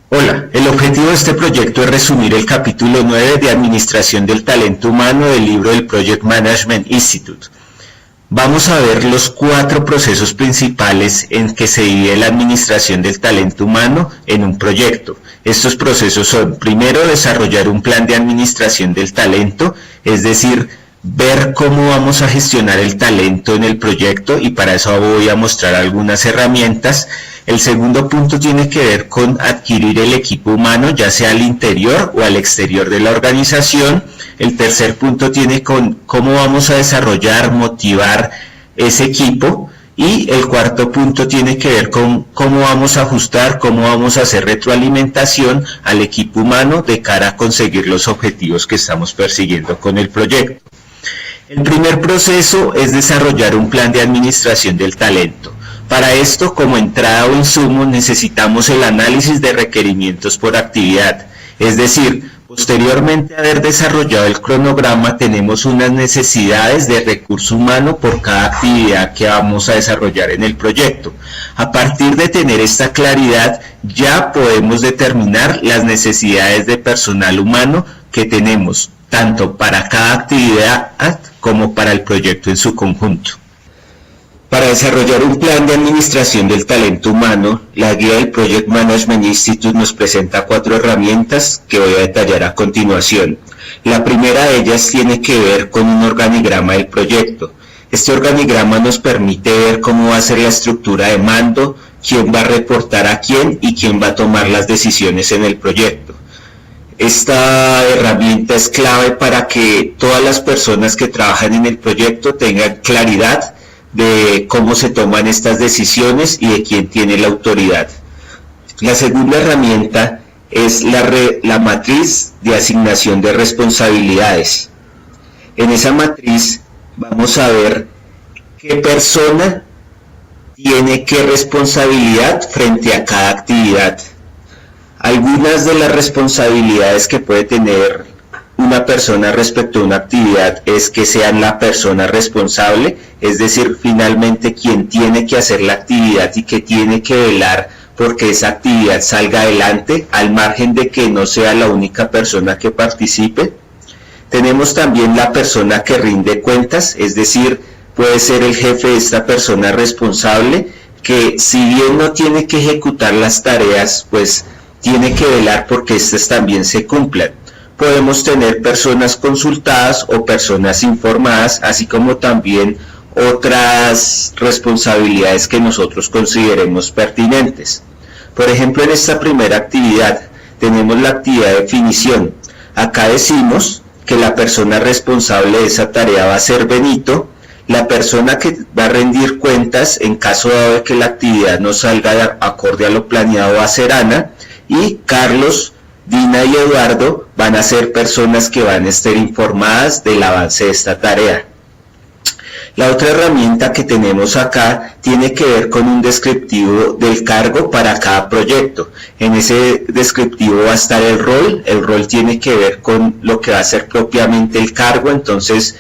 Hola, el objetivo de este proyecto es resumir el capítulo 9 de Administración del Talento Humano del libro del Project Management Institute. Vamos a ver los 4 procesos principales en que se divide la administración del talento humano en un proyecto. Estos procesos son, primero, desarrollar un plan de administración del talento, es decir, ver cómo vamos a gestionar el talento en el proyecto, y para eso voy a mostrar algunas herramientas. El segundo punto tiene que ver con adquirir el equipo humano, ya sea al interior o al exterior de la organización. El tercer punto tiene con cómo vamos a desarrollar, motivar ese equipo. Y el cuarto punto tiene que ver con cómo vamos a ajustar, cómo vamos a hacer retroalimentación al equipo humano de cara a conseguir los objetivos que estamos persiguiendo con el proyecto. El primer proceso es desarrollar un plan de administración del talento. Para esto, como entrada o insumo, necesitamos el análisis de requerimientos por actividad. Es decir, posteriormente a haber desarrollado el cronograma, tenemos unas necesidades de recurso humano por cada actividad que vamos a desarrollar en el proyecto. A partir de tener esta claridad, ya podemos determinar las necesidades de personal humano que tenemos, tanto para cada actividad como para el proyecto en su conjunto. Para desarrollar un plan de administración del talento humano, la guía del Project Management Institute nos presenta 4 herramientas que voy a detallar a continuación. La primera de ellas tiene que ver con un organigrama del proyecto. Este organigrama nos permite ver cómo va a ser la estructura de mando, quién va a reportar a quién y quién va a tomar las decisiones en el proyecto. Esta herramienta es clave para que todas las personas que trabajan en el proyecto tengan claridad de cómo se toman estas decisiones y de quién tiene la autoridad. La segunda herramienta es la matriz de asignación de responsabilidades. En esa matriz vamos a ver qué persona tiene qué responsabilidad frente a cada actividad. Algunas de las responsabilidades que puede tener una persona respecto a una actividad es que sea la persona responsable, es decir, finalmente quien tiene que hacer la actividad y que tiene que velar porque esa actividad salga adelante, al margen de que no sea la única persona que participe. Tenemos también la persona que rinde cuentas, es decir, puede ser el jefe de esta persona responsable, que si bien no tiene que ejecutar las tareas, pues tiene que velar porque éstas también se cumplan. Podemos tener personas consultadas o personas informadas, así como también otras responsabilidades que nosotros consideremos pertinentes. Por ejemplo, en esta primera actividad tenemos la actividad de definición. Acá decimos que la persona responsable de esa tarea va a ser Benito, la persona que va a rendir cuentas en caso de que la actividad no salga acorde a lo planeado va a ser Ana, y Carlos, Dina y Eduardo van a ser personas que van a estar informadas del avance de esta tarea. La otra herramienta que tenemos acá tiene que ver con un descriptivo del cargo para cada proyecto. En ese descriptivo va a estar el rol tiene que ver con lo que va a ser propiamente el cargo, entonces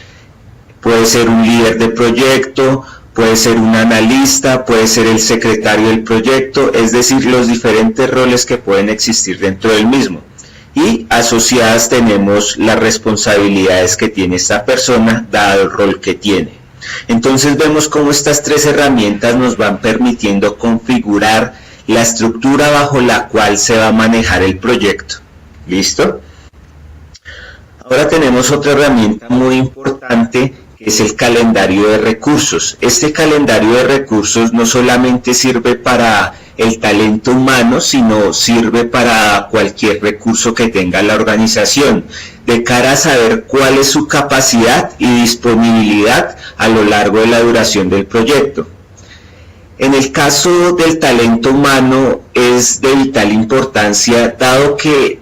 puede ser un líder de proyecto, puede ser un analista, puede ser el secretario del proyecto, es decir, los diferentes roles que pueden existir dentro del mismo. Y asociadas tenemos las responsabilidades que tiene esta persona, dado el rol que tiene. Entonces vemos cómo estas 3 herramientas nos van permitiendo configurar la estructura bajo la cual se va a manejar el proyecto. ¿Listo? Ahora tenemos otra herramienta muy importante, que es el calendario de recursos. Este calendario de recursos no solamente sirve para el talento humano, sino sirve para cualquier recurso que tenga la organización, de cara a saber cuál es su capacidad y disponibilidad a lo largo de la duración del proyecto. En el caso del talento humano es de vital importancia, dado que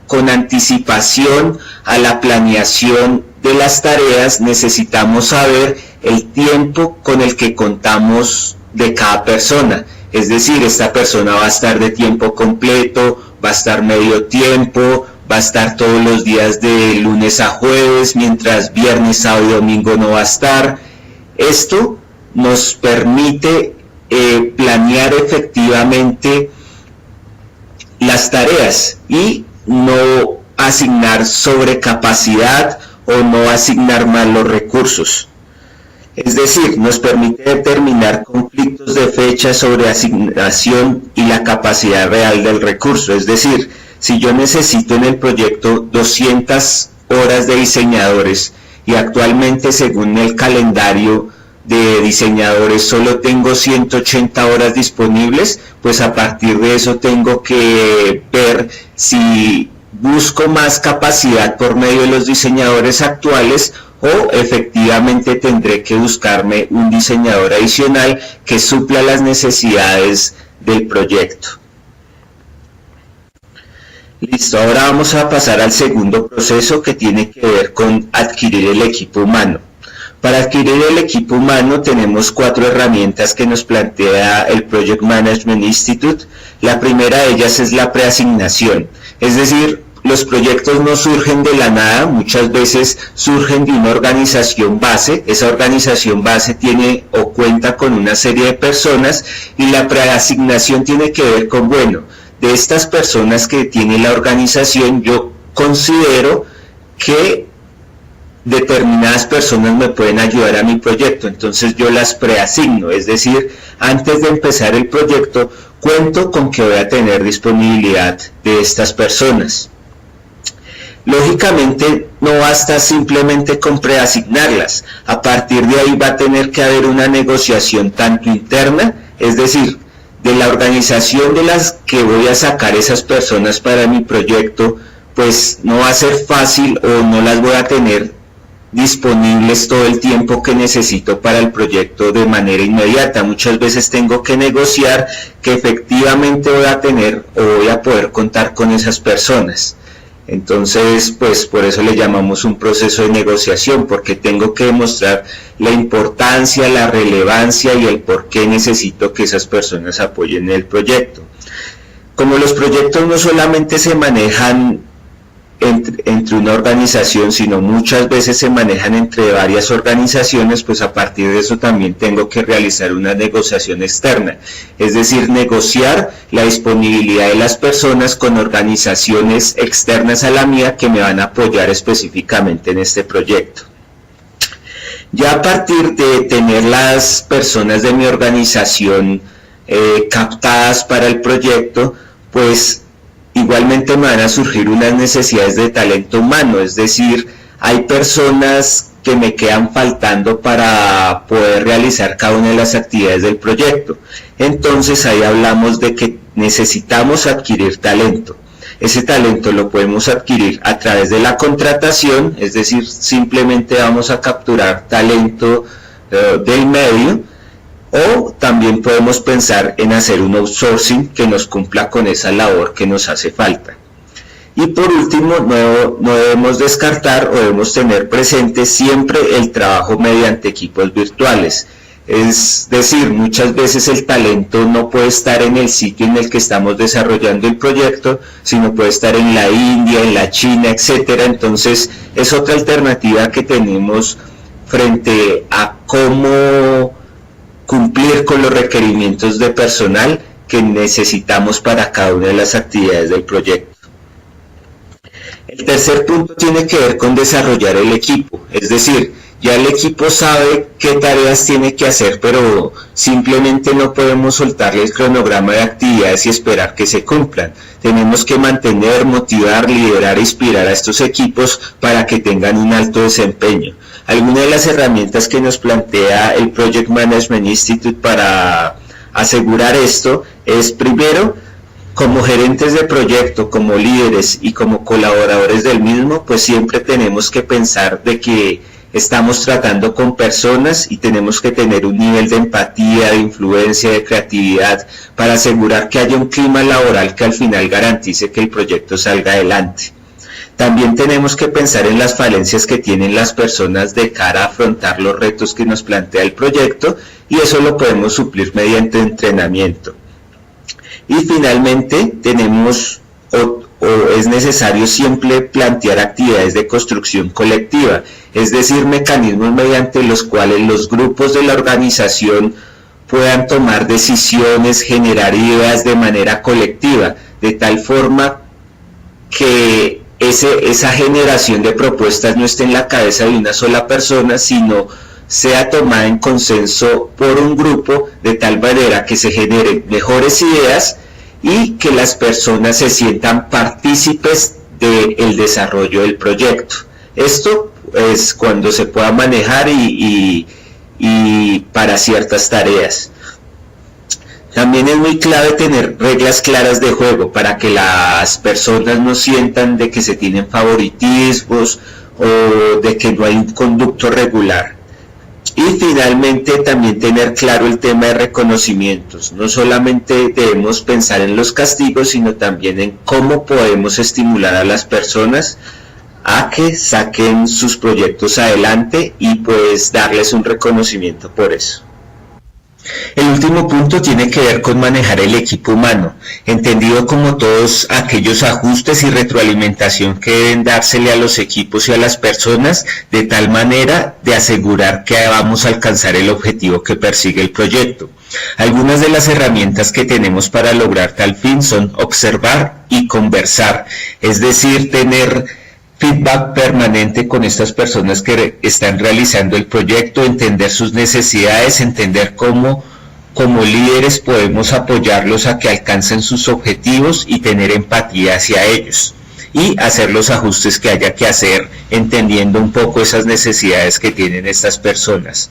con anticipación a la planeación de las tareas necesitamos saber el tiempo con el que contamos de cada persona. Es decir, esta persona va a estar de tiempo completo, va a estar medio tiempo, va a estar todos los días de lunes a jueves, mientras viernes, sábado y domingo no va a estar. Esto nos permite planear efectivamente las tareas y no asignar sobrecapacidad o no asignar mal los recursos. Es decir, nos permite determinar conflictos de fecha sobre asignación y la capacidad real del recurso. Es decir, si yo necesito en el proyecto 200 horas de diseñadores y actualmente según el calendario de diseñadores solo tengo 180 horas disponibles, pues a partir de eso tengo que ver si busco más capacidad por medio de los diseñadores actuales o efectivamente tendré que buscarme un diseñador adicional que supla las necesidades del proyecto. Listo, ahora vamos a pasar al segundo proceso que tiene que ver con adquirir el equipo humano. Para adquirir el equipo humano tenemos 4 herramientas que nos plantea el Project Management Institute. La primera de ellas es la preasignación, es decir, los proyectos no surgen de la nada, muchas veces surgen de una organización base. Esa organización base tiene o cuenta con una serie de personas y la preasignación tiene que ver con, bueno, de estas personas que tiene la organización, yo considero que determinadas personas me pueden ayudar a mi proyecto, entonces yo las preasigno, es decir, antes de empezar el proyecto, cuento con que voy a tener disponibilidad de estas personas. Lógicamente no basta simplemente con preasignarlas, a partir de ahí va a tener que haber una negociación tanto interna, es decir, de la organización de las que voy a sacar esas personas para mi proyecto, pues no va a ser fácil o no las voy a tener disponibles todo el tiempo que necesito para el proyecto de manera inmediata. Muchas veces tengo que negociar que efectivamente voy a tener o voy a poder contar con esas personas. Entonces, pues por eso le llamamos un proceso de negociación, porque tengo que demostrar la importancia, la relevancia y el por qué necesito que esas personas apoyen el proyecto. Como los proyectos no solamente se manejan entre una organización, sino muchas veces se manejan entre varias organizaciones, pues a partir de eso también tengo que realizar una negociación externa, es decir, negociar la disponibilidad de las personas con organizaciones externas a la mía que me van a apoyar específicamente en este proyecto. Ya a partir de tener las personas de mi organización captadas para el proyecto, pues igualmente me van a surgir unas necesidades de talento humano, es decir, hay personas que me quedan faltando para poder realizar cada una de las actividades del proyecto. Entonces ahí hablamos de que necesitamos adquirir talento. Ese talento lo podemos adquirir a través de la contratación, es decir, simplemente vamos a capturar talento del medio, o también podemos pensar en hacer un outsourcing que nos cumpla con esa labor que nos hace falta. Y por último, no debemos descartar o debemos tener presente siempre el trabajo mediante equipos virtuales. Es decir, muchas veces el talento no puede estar en el sitio en el que estamos desarrollando el proyecto, sino puede estar en la India, en la China, etc. Entonces es otra alternativa que tenemos frente a cómo cumplir con los requerimientos de personal que necesitamos para cada una de las actividades del proyecto. El tercer punto tiene que ver con desarrollar el equipo, es decir, ya el equipo sabe qué tareas tiene que hacer, pero simplemente no podemos soltarle el cronograma de actividades y esperar que se cumplan. Tenemos que mantener, motivar, liderar e inspirar a estos equipos para que tengan un alto desempeño. Algunas de las herramientas que nos plantea el Project Management Institute para asegurar esto es, primero, como gerentes de proyecto, como líderes y como colaboradores del mismo, pues siempre tenemos que pensar de que estamos tratando con personas y tenemos que tener un nivel de empatía, de influencia, de creatividad para asegurar que haya un clima laboral que al final garantice que el proyecto salga adelante. También tenemos que pensar en las falencias que tienen las personas de cara a afrontar los retos que nos plantea el proyecto, y eso lo podemos suplir mediante entrenamiento. Y finalmente tenemos es necesario siempre plantear actividades de construcción colectiva, es decir, mecanismos mediante los cuales los grupos de la organización puedan tomar decisiones, generar ideas de manera colectiva. de tal forma que esa generación de propuestas no esté en la cabeza de una sola persona, sino sea tomada en consenso por un grupo, de tal manera que se generen mejores ideas y que las personas se sientan partícipes del desarrollo del proyecto. Esto es cuando se pueda manejar y para ciertas tareas. También es muy clave tener reglas claras de juego para que las personas no sientan de que se tienen favoritismos o de que no hay un conducto regular. Y finalmente también tener claro el tema de reconocimientos. No solamente debemos pensar en los castigos, sino también en cómo podemos estimular a las personas a que saquen sus proyectos adelante y pues darles un reconocimiento por eso. El último punto tiene que ver con manejar el equipo humano, entendido como todos aquellos ajustes y retroalimentación que deben dársele a los equipos y a las personas de tal manera de asegurar que vamos a alcanzar el objetivo que persigue el proyecto. Algunas de las herramientas que tenemos para lograr tal fin son observar y conversar, es decir, tener feedback permanente con estas personas que están realizando el proyecto, entender sus necesidades, entender cómo como líderes podemos apoyarlos a que alcancen sus objetivos y tener empatía hacia ellos y hacer los ajustes que haya que hacer, entendiendo un poco esas necesidades que tienen estas personas.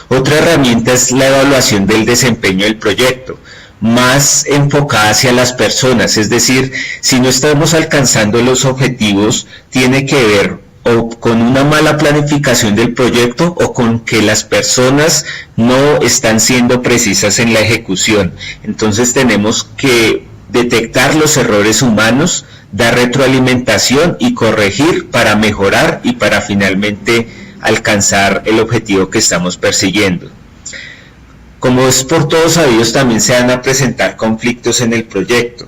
Otra herramienta es la evaluación del desempeño del proyecto, más enfocada hacia las personas, es decir, si no estamos alcanzando los objetivos, tiene que ver o con una mala planificación del proyecto o con que las personas no están siendo precisas en la ejecución. Entonces tenemos que detectar los errores humanos, dar retroalimentación y corregir para mejorar y para finalmente alcanzar el objetivo que estamos persiguiendo. Como es por todos sabidos, también se van a presentar conflictos en el proyecto.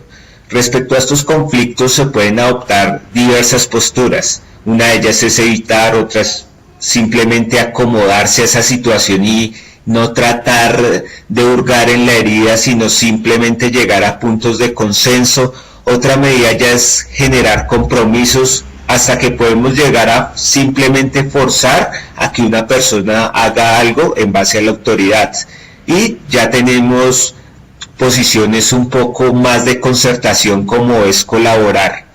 Respecto a estos conflictos se pueden adoptar diversas posturas. Una de ellas es evitar, otras simplemente acomodarse a esa situación y no tratar de hurgar en la herida, sino simplemente llegar a puntos de consenso. Otra medida ya es generar compromisos hasta que podemos llegar a simplemente forzar a que una persona haga algo en base a la autoridad. Y ya tenemos posiciones un poco más de concertación, como es colaborar.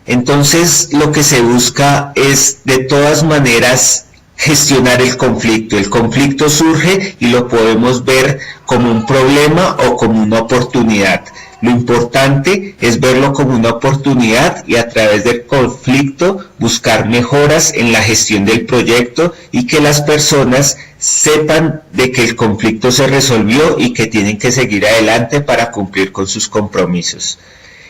Entonces lo que se busca es de todas maneras gestionar el conflicto. El conflicto surge y lo podemos ver como un problema o como una oportunidad. Lo importante es verlo como una oportunidad y a través del conflicto buscar mejoras en la gestión del proyecto y que las personas sepan de que el conflicto se resolvió y que tienen que seguir adelante para cumplir con sus compromisos.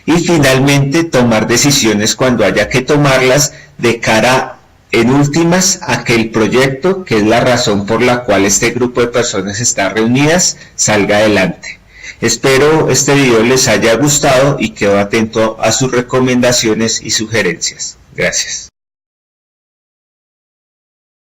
Y finalmente tomar decisiones cuando haya que tomarlas de cara en últimas a que el proyecto, que es la razón por la cual este grupo de personas está reunidas, salga adelante. Espero este video les haya gustado y quedo atento a sus recomendaciones y sugerencias. Gracias.